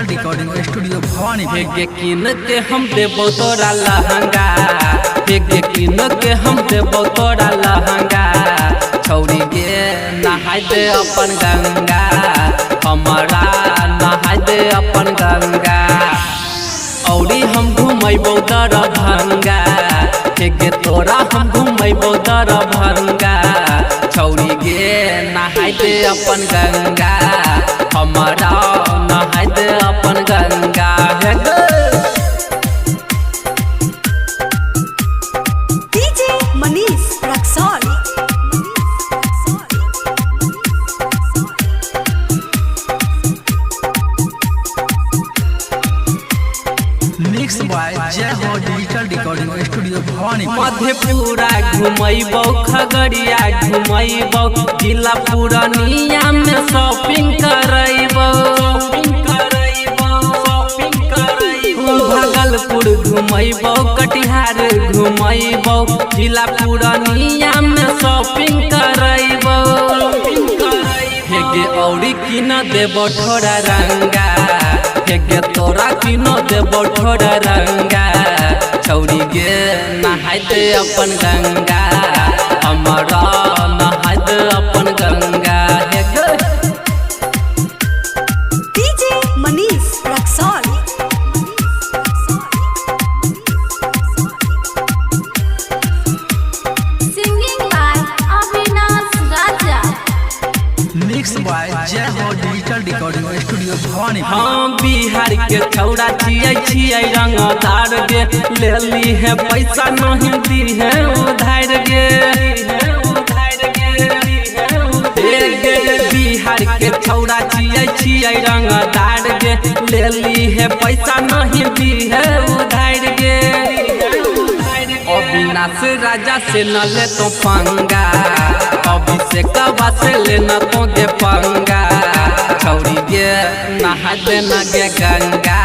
Digital recording studio Bhavani. हेगे किन के हम देबो तोरा लहंगा, हेगे किन के हम देबो तोरा लहंगा। छौरी गे नहाय दे अपन गंगा, हमारा नहाय दे अपन गंगा। औरी हम घुमैबो दरभंगा, हेगे तोरा हम घुमैबो दरभंगा। छौरी गे नहाय दे अपन गंगा, हमारा नहाय दे अपन Ganga. DJ Manish Raxaul. Mix by Jai Ho digital recording studio Bhavani. Madhepura घुमैबो, खगड़िया घुमैबो, जिला पूर्णिया में शॉपिंग करैबो। भागलपुर घुमैबो, कटिहार घुमैबो, जिला पूर्णिया में शॉपिंग करैबो। हेगे औरी किन देबो ठोरा रंगा, हेगे तोरा किन देबो ठोरा रंगा। छौरी गे नहाय दे अपन गंगा, हमारा नहाय दे अपन गंगा। हेगे DJ Manish Raxaul. Singing by Avinash Raja. Mix by Jai Ho digital recording studio Bhavani. हाँ बिहार के छौरा छियै रंगदार गे, लेली है पैसा नहीं दी है उधार गे। बिहार के छौरा छियै रंगदार गे, लेली है पैसा नहीं दी है उधार गे। अविनाश राजा से न ले तो पंगा, अभिषेकवा से ले न तो गे पंगा। छौरी गे नहा दे न गे गंगा,